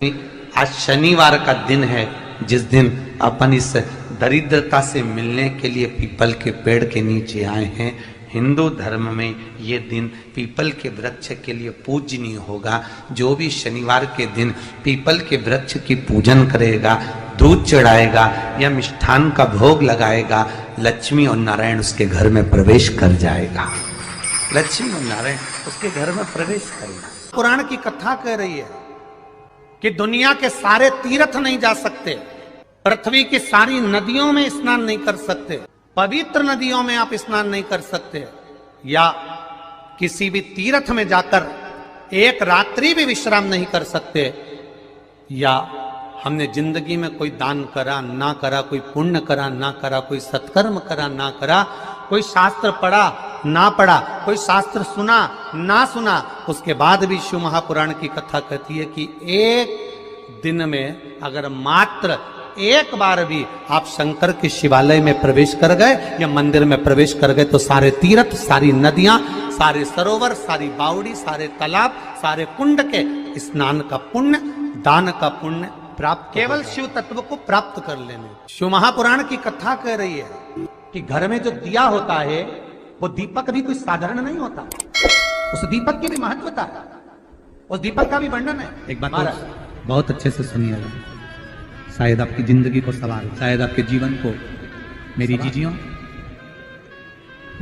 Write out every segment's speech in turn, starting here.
आज शनिवार का दिन है जिस दिन अपन इस दरिद्रता से मिलने के लिए पीपल के पेड़ के नीचे आए हैं। हिंदू धर्म में ये दिन पीपल के वृक्ष के लिए पूजनीय होगा। जो भी शनिवार के दिन पीपल के वृक्ष की पूजन करेगा, दूध चढ़ाएगा या मिष्ठान का भोग लगाएगा, लक्ष्मी और नारायण उसके घर में प्रवेश कर जाएगा। लक्ष्मी और नारायण उसके घर में प्रवेश करेगा। पुराण की कथा कह रही है कि दुनिया के सारे तीर्थ नहीं जा सकते, पृथ्वी की सारी नदियों में स्नान नहीं कर सकते, पवित्र नदियों में आप स्नान नहीं कर सकते, या किसी भी तीर्थ में जाकर एक रात्रि भी विश्राम नहीं कर सकते, या हमने जिंदगी में कोई दान करा ना करा, कोई पुण्य करा ना करा, कोई सत्कर्म करा ना करा, कोई शास्त्र पढ़ा ना पढ़ा, कोई शास्त्र सुना ना सुना, उसके बाद भी शिव महापुराण की कथा कहती है कि एक दिन में अगर मात्र एक बार भी आप शंकर के शिवालय में प्रवेश कर गए या मंदिर में प्रवेश कर गए तो सारे तीर्थ, सारी नदियां, सारे सरोवर, सारी बावड़ी, सारे तालाब, सारे कुंड के स्नान का पुण्य, दान का पुण्य प्राप्त, केवल शिव तत्व को प्राप्त कर लेने। शिव महापुराण की कथा कह रही है कि घर में जो दिया होता है वो दीपक भी कोई साधारण नहीं होता, उस दीपक की भी महत्वता है, उस दीपक का भी वर्णन है। एक बात बहुत अच्छे से सुनिएगा, शायद आपकी जिंदगी को सवार, शायद आपके जीवन को। मेरी जीजियों,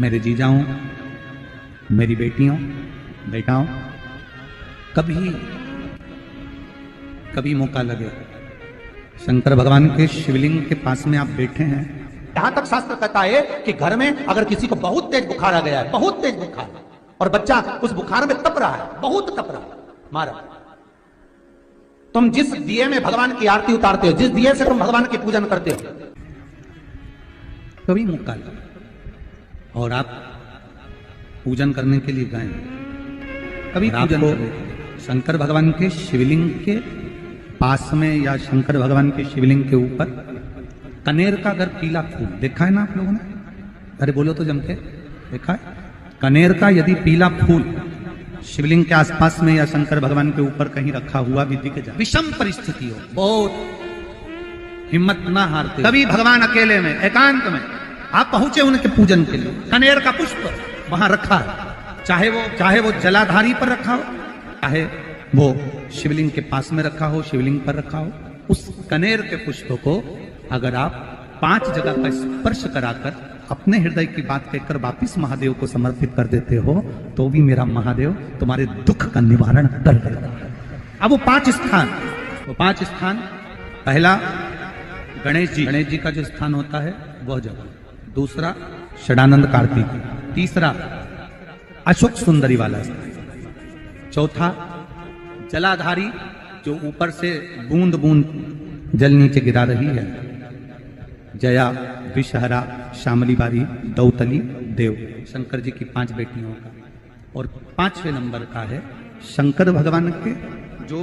मेरे जीजाओं, मेरी बेटियों, बेटाओं, कभी मौका लगे, शंकर भगवान के शिवलिंग के पास में आप बैठे हैं, यहां तक शास्त्र कहता है कि घर में अगर किसी को बहुत तेज बुखार आ गया है, बहुत तेज बुखार, और बच्चा उस बुखार में तप रहा है, बहुत तप रहा है, मारा, तुम जिस दिए में भगवान की आरती उतारते हो, जिस दिए से तुम भगवान की पूजन करते हो, कभी मौका लगा और आप पूजन करने के लिए गए, कभी पूजन को शंकर भगवान के शिवलिंग के पास में या शंकर भगवान के शिवलिंग के ऊपर कनेर का अगर पीला फूल देखा है ना आप लोगों ने, अरे बोलो तो जम के, देखा है? कनेर का यदि पीला फूल शिवलिंग के आसपास में या शंकर भगवान के ऊपर कहीं रखा हुआ भी दिख जाए, विषम परिस्थिति हो, बहुत हिम्मत ना हारते, कभी भगवान अकेले में एकांत में आप पहुंचे उनके पूजन के लिए, कनेर का पुष्प वहां रखा है, चाहे वो जलाधारी पर रखा हो, चाहे वो शिवलिंग के पास में रखा हो, शिवलिंग पर रखा हो, उस कनेर के पुष्प को अगर आप 5 जगह का स्पर्श कराकर अपने हृदय की बात कहकर वापिस महादेव को समर्पित कर देते हो तो भी मेरा महादेव तुम्हारे दुख का निवारण कर देगा। अब वो 5 स्थान, पहला गणेश जी का जो स्थान होता है वह जगह, दूसरा षडानंद कार्तिक, तीसरा अशोक सुंदरी वाला स्थान, चौथा जलाधारी जो ऊपर से बूंद बूंद जल नीचे गिरा रही है, जया, विषहरा, शामली बारी, दौतली, देव, शंकर जी की 5 बेटियों का, और 5वें नंबर का है शंकर भगवान के, जो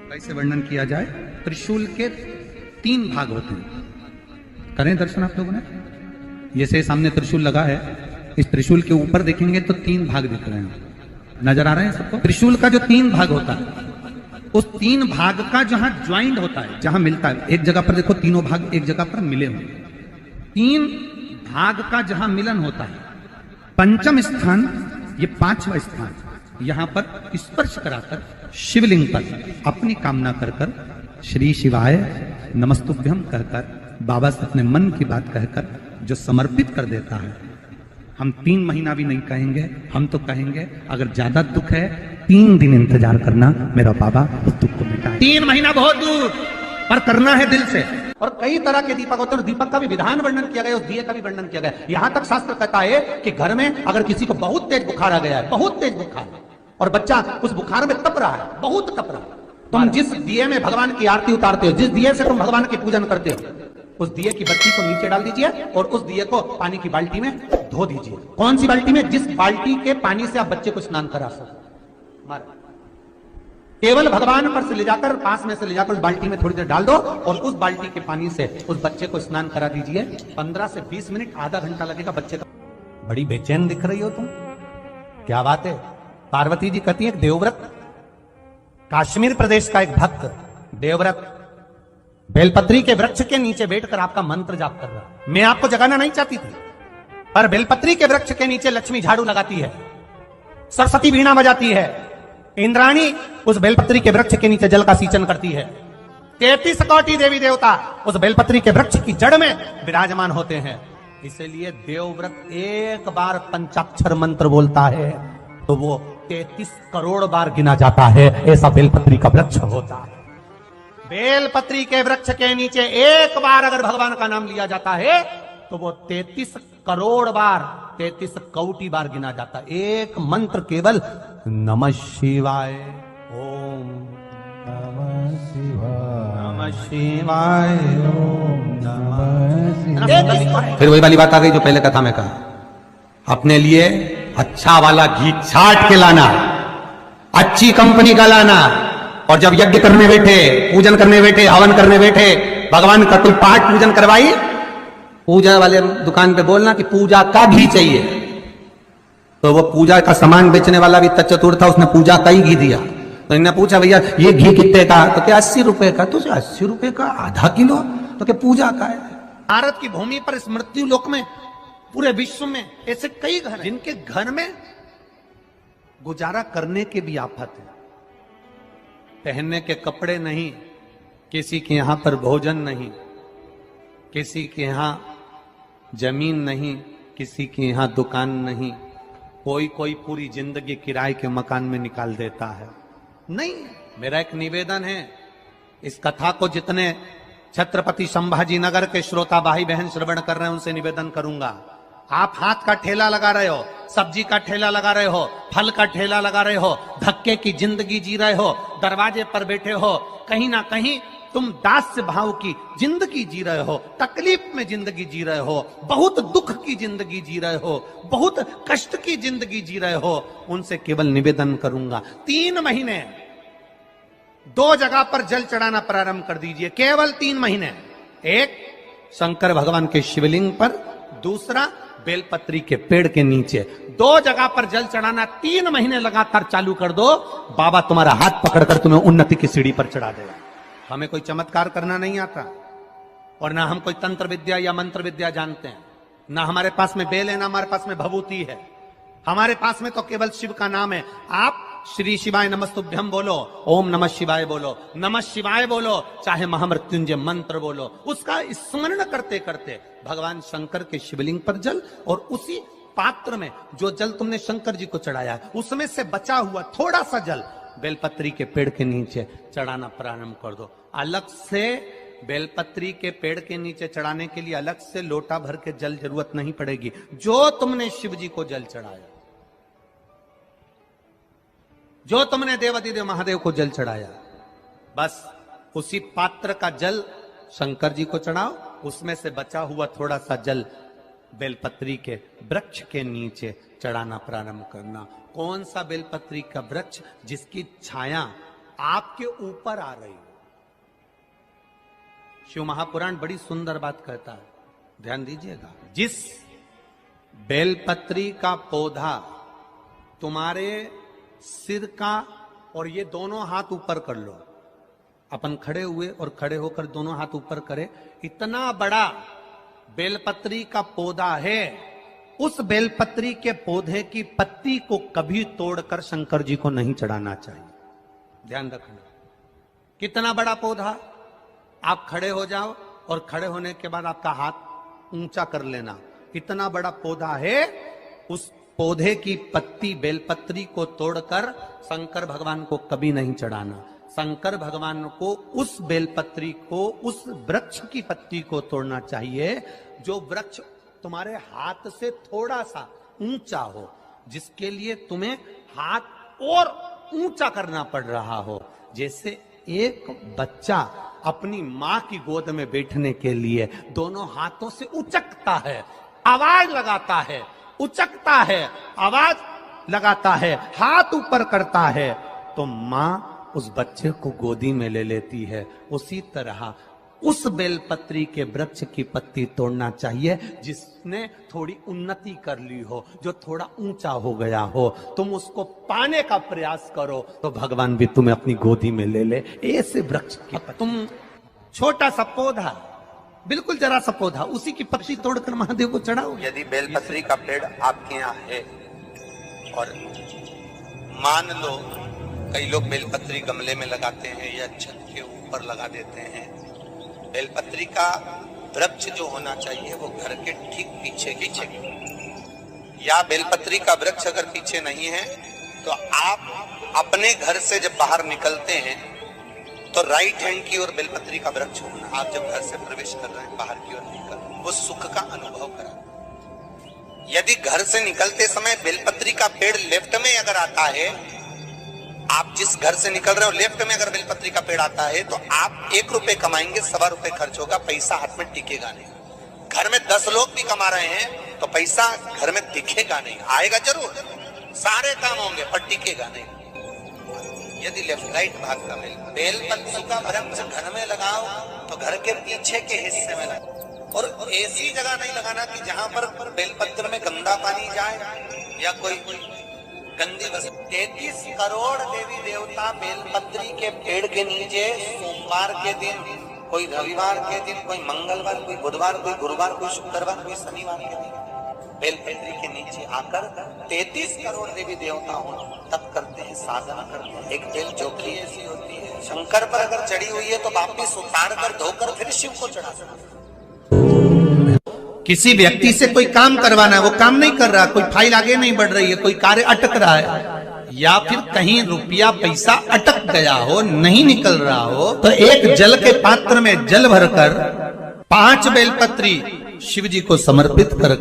कैसे वर्णन किया जाए, त्रिशूल के 3 भाग होते हैं। करें दर्शन आप लोगों ने, जैसे सामने त्रिशूल लगा है, इस त्रिशूल के ऊपर देखेंगे तो 3 भाग दिख रहे हैं, नजर आ रहे हैं सबको? त्रिशूल का जो 3 भाग होता है, उस 3 भाग का जहां ज्वाइंट होता है, जहां मिलता है, एक जगह पर देखो तीनों भाग एक जगह पर मिले हुए, 3 भाग का जहां मिलन होता है, 5वां स्थान, ये 5वां स्थान, यहां पर स्पर्श कराकर शिवलिंग पर अपनी कामना कर श्री शिवाय नमस्तुभ्यम कहकर बाबा से अपने मन की बात कहकर जो समर्पित कर देता है, हम 3 महीना भी नहीं कहेंगे, हम तो कहेंगे अगर ज्यादा दुख है 3 दिन इंतजार करना, मेरा बाबा उस दुख को मिटाए। 3 महीना बहुत दूर, पर करना है दिल से। और कई तरह के दीपक होते हैं, दीपक का भी विधान वर्णन किया गया, उस दिए का भी वर्णन किया गया। यहां तक शास्त्र कहता है कि घर में अगर किसी को बहुत तेज बुखार आ गया है, बहुत तेज बुखार, और बच्चा उस बुखार में तप रहा है, बहुत तप रहा है, तुम जिस दिए में भगवान की आरती उतारते हो, जिस दिए से तुम भगवान की पूजन करते हो, उस दिए की बत्ती को नीचे डाल दीजिए और उस दिए को पानी की बाल्टी में धो दीजिए। कौन सी बाल्टी में? जिस बाल्टी के पानी से आप बच्चे को स्नान करा सको, केवल भगवान पर से ले जाकर, पास में से ले जाकर उस बाल्टी में थोड़ी देर डाल दो और उस बाल्टी के पानी से उस बच्चे को स्नान करा दीजिए। 15 से 20 मिनट, आधा घंटा लगेगा बच्चे का। बड़ी बेचैन दिख रही हो तुम, क्या बात है? पार्वती जी कहती है देवव्रत कश्मीर प्रदेश का एक भक्त देवव्रत बेलपत्री के वृक्ष के नीचे बैठकर आपका मंत्र जाप कर रहा। मैं आपको जगाना नहीं चाहती थी, पर बेलपत्री के वृक्ष के नीचे लक्ष्मी झाड़ू लगाती है, सरस्वती वीणा बजाती है, इंद्राणी उस बेलपत्री के वृक्ष के नीचे जल का सिंचन करती है, 33 कोटि देवी देवता उस बेलपत्री के वृक्ष की जड़ में विराजमान होते हैं। इसलिए देवव्रत एक बार पंचाक्षर मंत्र बोलता है तो वो 33 करोड़ बार गिना जाता है। ऐसा बेलपत्री का वृक्ष होता है। बेलपत्री के वृक्ष के नीचे एक बार अगर भगवान का नाम लिया जाता है तो वो 33 करोड़ बार, 33 कोटि बार गिना जाता है। एक मंत्र केवल नमः शिवाय, ओम नमः शिवाय, ओम नमः शिवाय। फिर वही वाली बात आ गई जो पहले कथा में कहा, अपने लिए अच्छा वाला घी छाट के लाना, अच्छी कंपनी का लाना, और जब यज्ञ करने बैठे, पूजन करने बैठे, हवन करने बैठे, भगवान का कोई पाठ पूजन करवाई, पूजा वाले दुकान पे बोलना कि पूजा का घी चाहिए। तो वो पूजा का सामान बेचने वाला भी चतुर था, उसने पूजा का ही घी दिया। तो इन्होंने पूछा भैया ये घी कितने का? तो क्या 80 रुपए का? तो 80 रुपए का आधा किलो? तो क्या पूजा का है? भारत की भूमि पर इस मृत्यु लोक में पूरे विश्व में ऐसे कई घर हैं जिनके घर में गुजारा करने के भी आफत है। पहनने के कपड़े नहीं, किसी के यहां पर भोजन नहीं, किसी के यहां जमीन नहीं, किसी के यहां दुकान नहीं, कोई पूरी जिंदगी किराए के मकान में निकाल देता है। नहीं, मेरा एक निवेदन है, इस कथा को जितने छत्रपति संभाजी नगर के श्रोता भाई बहन श्रवण कर रहे हैं उनसे निवेदन करूंगा, आप हाथ का ठेला लगा रहे हो, सब्जी का ठेला लगा रहे हो, फल का ठेला लगा रहे हो, धक्के की जिंदगी जी रहे हो, दरवाजे पर बैठे हो, कहीं ना कहीं तुम दास्य भाव की जिंदगी जी रहे हो, तकलीफ में जिंदगी जी रहे हो, बहुत दुख की जिंदगी जी रहे हो, बहुत कष्ट की जिंदगी जी रहे हो, उनसे केवल निवेदन करूंगा 3 महीने 2 जगह पर जल चढ़ाना प्रारंभ कर दीजिए। केवल 3 महीने, एक शंकर भगवान के शिवलिंग पर, दूसरा बेलपत्री के पेड़ के नीचे। 2 जगह पर जल चढ़ाना 3 महीने लगातार चालू कर दो, बाबा तुम्हारा हाथ पकड़कर तुम्हें उन्नति की सीढ़ी पर चढ़ा देगा। हमें कोई चमत्कार करना नहीं आता, और ना हम कोई तंत्र विद्या या मंत्र विद्या जानते हैं, ना हमारे पास में बेल है, ना हमारे पास में भभूति है। हमारे पास में तो केवल शिव का नाम है। आप श्री शिवाय नमस्तुभ्यम बोलो, ओम नमः शिवाय बोलो, नमः शिवाय बोलो, चाहे महामृत्युंजय मंत्र बोलो, उसका स्मरण करते करते भगवान शंकर के शिवलिंग पर जल, और उसी पात्र में जो जल तुमने शंकर जी को चढ़ाया है उसमें से बचा हुआ थोड़ा सा जल बेलपत्री के पेड़ के नीचे चढ़ाना प्रारंभ कर दो। अलग से बेलपत्री के पेड़ के नीचे चढ़ाने के लिए अलग से लोटा भर के जल जरूरत नहीं पड़ेगी। जो तुमने शिव जी को जल चढ़ाया, जो तुमने देवादिदेव महादेव को जल चढ़ाया, बस उसी पात्र का जल शंकर जी को चढ़ाओ, उसमें से बचा हुआ थोड़ा सा जल बेलपत्री के वृक्ष के नीचे चढ़ाना प्रारंभ करना। कौन सा बेलपत्री का वृक्ष? जिसकी छाया आपके ऊपर आ रही हो। शिव महापुराण बड़ी सुंदर बात कहता है, ध्यान दीजिएगा। जिस बेलपत्री का पौधा तुम्हारे सिर का, और ये दोनों हाथ ऊपर कर लो, अपन खड़े हुए और खड़े होकर दोनों हाथ ऊपर करे, इतना बड़ा बेलपत्री का पौधा है, उस बेलपत्री के पौधे की पत्ती को कभी तोड़कर शंकर जी को नहीं चढ़ाना चाहिए। ध्यान रखना, कितना बड़ा पौधा। आप खड़े हो जाओ और खड़े होने के बाद आपका हाथ ऊंचा कर लेना, इतना बड़ा पौधा है, उस पौधे की पत्ती बेलपत्री को तोड़कर शंकर भगवान को कभी नहीं चढ़ाना। शंकर भगवान को उस बेलपत्री को, उस वृक्ष की पत्ती को तोड़ना चाहिए जो वृक्ष तुम्हारे हाथ से थोड़ा सा ऊंचा हो, जिसके लिए तुम्हें हाथ और ऊंचा करना पड़ रहा हो। जैसे एक बच्चा अपनी मां की गोद में बैठने के लिए दोनों हाथों से उचकता है, आवाज लगाता है, उचकता है, आवाज लगाता है, हाथ ऊपर करता है, तो मां उस बच्चे को गोदी में ले लेती है। उसी तरह उस बेलपत्री के वृक्ष की पत्ती तोड़ना चाहिए जिसने थोड़ी उन्नति कर ली हो, जो थोड़ा ऊंचा हो गया हो। तुम उसको पाने का प्रयास करो तो भगवान भी तुम्हें अपनी गोदी में ले ले। ऐसे वृक्ष की तुम छोटा सा पौधा, बिल्कुल जरा सा पौधा, उसी की पत्ती तोड़कर महादेव को चढ़ाओ। यदि बेलपत्री का पेड़ आपके यहाँ है और मान लो कई लोग बेलपत्री गमले में लगाते हैं या छत के ऊपर लगा देते हैं, बेलपत्री का वृक्ष जो होना चाहिए वो घर के ठीक पीछे या बेलपत्री का वृक्ष अगर पीछे नहीं है तो आप अपने घर से जब बाहर निकलते हैं तो राइट हैंड की ओर बेलपत्री का वृक्ष होना। आप जब घर से प्रवेश कर रहे हैं बाहर की ओर निकल, वो सुख का अनुभव करा। यदि घर से निकलते समय बेलपत्री का पेड़ लेफ्ट में अगर आता है, आप जिस घर से निकल रहे हो लेफ्ट में अगर बेलपत्री का पेड़ आता है तो आप 1 रुपए कमाएंगे, 1.25 रुपए खर्च होगा, पैसा हाथ में टिकेगा नहीं। घर में 10 लोग भी कमा रहे हैं तो पैसा घर में दिखेगा नहीं, आएगा जरूर, सारे काम होंगे पर टिकेगा नहीं। यदि लेफ्ट राइट भाग का बेलपत्री का वृक्ष घर में लगाओ तो घर के पीछे के हिस्से में लगाओ, और ऐसी जगह नहीं लगाना कि जहां पर बेलपत्र में गंदा पानी जाए या कोई गंदी वस्तु। 33 करोड़ देवी देवता बेलपत्री के पेड़ के नीचे सोमवार के दिन, कोई रविवार के दिन, कोई मंगलवार, कोई बुधवार, कोई गुरुवार, कोई शुक्रवार, कोई शनिवार के दिन बेलपत्री के नीचे आकर 33 करोड़ देवी देवता हो तप करते हैं, साधना करते हैं। एक बेल चौकी ऐसी होती है, शंकर पर अगर चढ़ी हुई है तो वापिस उतार कर धोकर फिर शिव को चढ़ा सकते। किसी व्यक्ति से कोई काम करवाना है, वो काम नहीं कर रहा, कोई फाइल आगे नहीं बढ़ रही है, कोई कार्य अटक रहा है, या फिर कहीं रुपया पैसा अटक गया हो, नहीं निकल रहा हो, तो एक जल के पात्र में जल भरकर 5 बेलपत्री शिव जी को समर्पित कर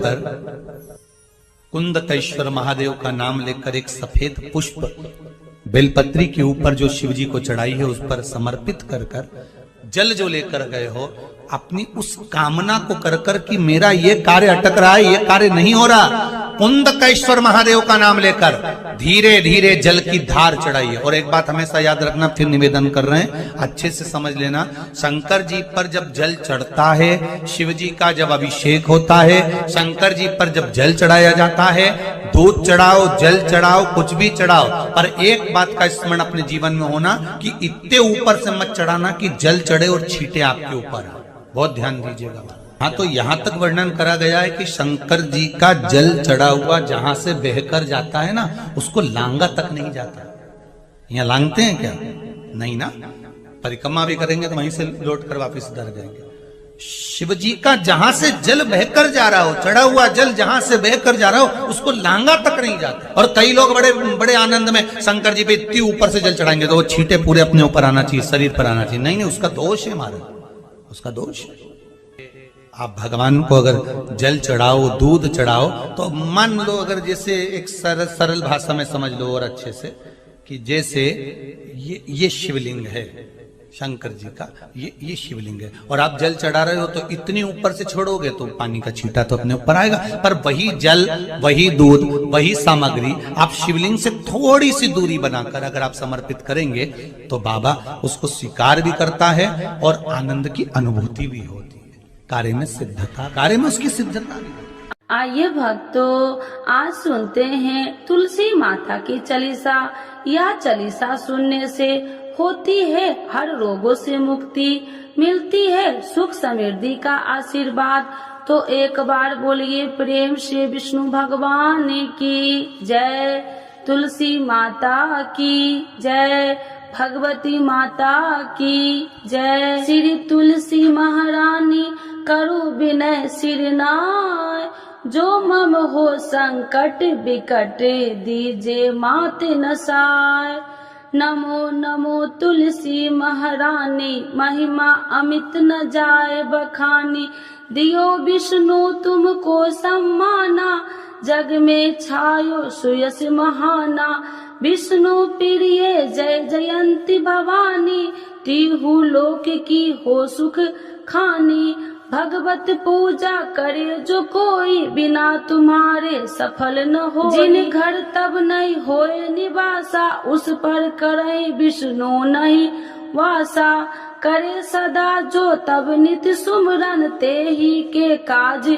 कुंदकेश्वर महादेव का नाम लेकर एक सफेद पुष्प बेलपत्री के ऊपर जो शिव जी को चढ़ाई है उस पर समर्पित कर जल जो लेकर गए हो, अपनी उस कामना को कर कर कि मेरा ये कार्य अटक रहा है, ये कार्य नहीं हो रहा, कुंदकेश्वर महादेव का नाम लेकर धीरे धीरे जल की धार चढ़ाइए। और एक बात हमेशा याद रखना, फिर निवेदन कर रहे हैं, अच्छे से समझ लेना, शंकर जी पर जब जल चढ़ता है, शिव जी का जब अभिषेक होता है, शंकर जी पर जब जल चढ़ाया जाता है, दूध चढ़ाओ, जल चढ़ाओ, कुछ भी चढ़ाओ, पर एक बात का स्मरण अपने जीवन में होना कि इतने ऊपर से मत चढ़ाना कि जल चढ़े और छींटे आपके ऊपर। बहुत ध्यान दीजिएगा। हाँ, तो यहां तक वर्णन करा गया है कि शंकर जी का जल चढ़ा हुआ जहां से बहकर जाता है ना, उसको लांगा तक नहीं जाता। यहाँ लांगते हैं क्या? नहीं ना, परिक्रमा भी करेंगे तो वहीं से लौट कर वापिस उधर जाएंगे। शिव जी का जहां से जल बहकर जा रहा हो, चढ़ा हुआ जल जहां से बहकर जा रहा हो, उसको लांगा तक नहीं जाता। और कई लोग बड़े बड़े आनंद में शंकर जी पे इतनी ऊपर से जल चढ़ाएंगे तो वो छींटे पूरे अपने ऊपर आना चाहिए, शरीर पर आना चाहिए। नहीं, उसका दोष है महाराज, उसका दोष। आप भगवान को अगर जल चढ़ाओ, दूध चढ़ाओ, तो मान लो अगर जैसे एक सरल भाषा में समझ लो और अच्छे से, कि जैसे ये शिवलिंग है शंकर जी का, ये शिवलिंग है, और आप जल चढ़ा रहे हो तो इतनी ऊपर से छोड़ोगे तो पानी का छींटा तो अपने ऊपर आएगा, पर वही जल, वही दूध, वही सामग्री आप शिवलिंग से थोड़ी सी दूरी बनाकर अगर आप समर्पित करेंगे तो बाबा उसको स्वीकार भी करता है और आनंद की अनुभूति भी होती है। कार्य में सिद्धता, कार्य में उसकी सिद्धता भी। आइए भक्तों, आज सुनते हैं तुलसी माता की चालीसा। यह चालीसा सुनने से होती है हर रोगों से मुक्ति, मिलती है सुख समृद्धि का आशीर्वाद। तो एक बार बोलिए प्रेम से विष्णु भगवान की जय, तुलसी माता की जय, भगवती माता की जय। श्री तुलसी महारानी करो विनय सिरनाय, जो मम हो संकट विकट दीजे मात नसाय। नमो नमो तुलसी महारानी, महिमा अमित न जाए बखानी, दियो विष्णु तुमको सम्माना, जग में छायो सुयस महाना। विष्णु प्रिय जय जयंती भवानी, तिहु लोक की हो सुख खानी। भगवत पूजा करे जो कोई, बिना तुम्हारे सफल न हो। जिन घर तब नहीं होए निवासा, उस पर करे विष्णु नहीं वासा। करे सदा जो तब नित सुमरन, ते ही के काज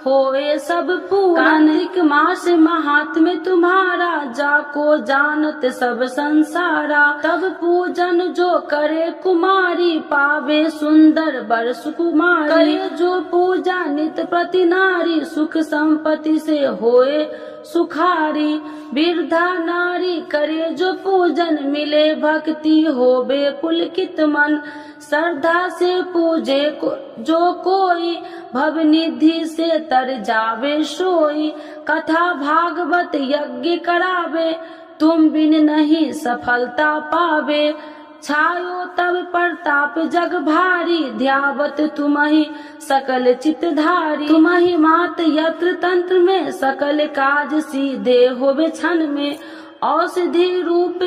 होए सब पूरन। कार्तिक मास महात्म्य तुम्हारा, जाको जानत सब संसारा। तब पूजन जो करे कुमारी, पावे सुंदर वर सुकुमारी। करे जो पूजा नित प्रति नारी, सुख संपत्ति से होए सुखारी। वृद्धा नारी करे जो पूजन, मिले भक्ति होबे पुलकित मन। श्रद्धा से पूजे जो कोई, भव निधि से तर जावे सोई। कथा भागवत यज्ञ करावे, तुम बिन नहीं सफलता पावे। छायो तब प्रताप जग भारी, ध्यावत तुम्हि सकल चित्तधारी। तुम्हि मात यत्र तंत्र में, सकल काज सीधे होवे क्षण में। औषधि रूप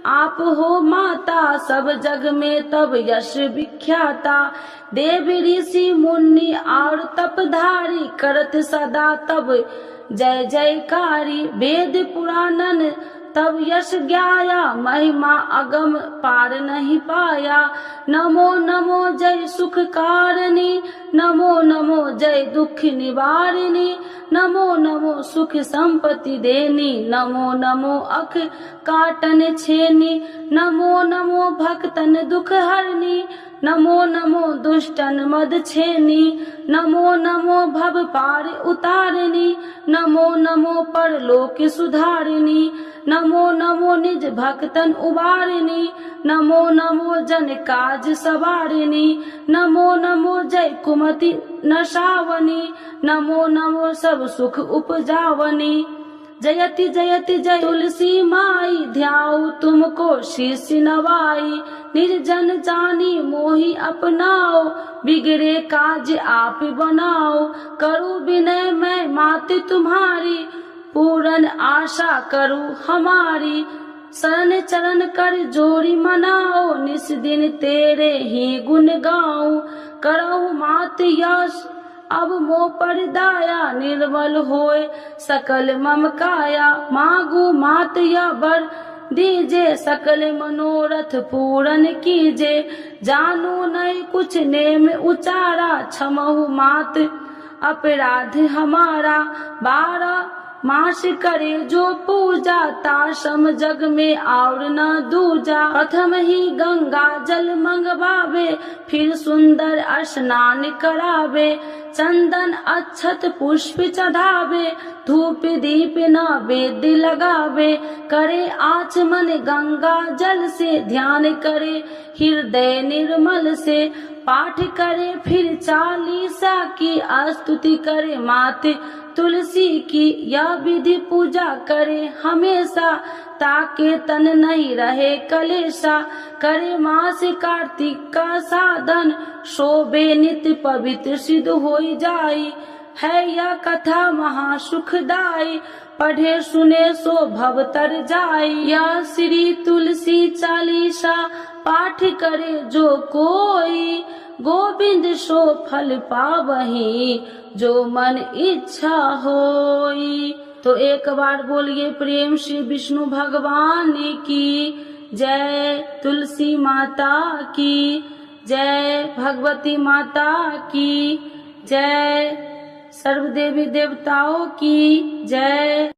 आप हो माता, सब जग में तब यश विख्याता। देव ऋषि मुनि और तपधारी, करत सदा तब जय जयकारी। वेद पुराणन तब यश ज्ञाया, महिमा अगम पार नहीं पाया। नमो नमो जय सुख कारिणी, नमो नमो जय दुख निवारिणी। नमो नमो सुख संपत्ति देनी, नमो नमो अख काटन छेनी। नमो नमो भक्तन दुख हरनी, नमो नमो दुष्टन मद छेनी। नमो नमो भव पार उतारिणी, नमो नमो परलोक सुधारिणी। नमो नमो निज भक्तन उबारिणी, नमो नमो जन काज सवारिणी। नमो नमो जय कुमति नशावनी, नमो नमो सब सुख उपजावनी। जयति जयति जय तुलसी माई, ध्याऊ तुमको शीश नवाई। निर्जन जानी मोहि अपनाओ, बिगड़े काज आप बनाओ। करूं विनय मैं मात तुम्हारी, पूरन आशा करूं हमारी। शरण चरण कर जोरी मनाओ, निस दिन तेरे ही गुण गाऊं। करहु मात यश अब मोह पर दाया, निर्मल होए सकल मम काया। मांगू मात या वर दीजे, सकल मनोरथ पूरन कीजे। जानू नहीं कुछ नेम उचारा, क्षमहु मात अपराध हमारा। 12 मास करे जो पूजा, ताशम जग में और न दूजा। प्रथम ही गंगा जल मंगवावे, फिर सुंदर स्नान करावे। चंदन अक्षत पुष्प चढ़ावे, धूप दीप नैवेद्य लगावे। करे आचमन गंगा जल से, ध्यान करे हृदय निर्मल से। पाठ करे फिर 40 की, स्तुति करे मात तुलसी की। यह विधि पूजा करे हमेशा, ताके तन नहीं रहे कलेशा। करे मास कार्तिक का साधन, शोभे नित्य पवित्र सिद्ध हो जाई। है यह कथा महासुखदाई, पढ़े सुने सो भव तर जाई। यह श्री तुलसी चालीसा, पाठ करे जो कोई। गोविंद सो फल पावही, जो मन इच्छा होई। तो एक बार बोलिए प्रेम से विष्णु भगवान की जय, तुलसी माता की जय, भगवती माता की जय, सर्व देवी देवताओं की जय।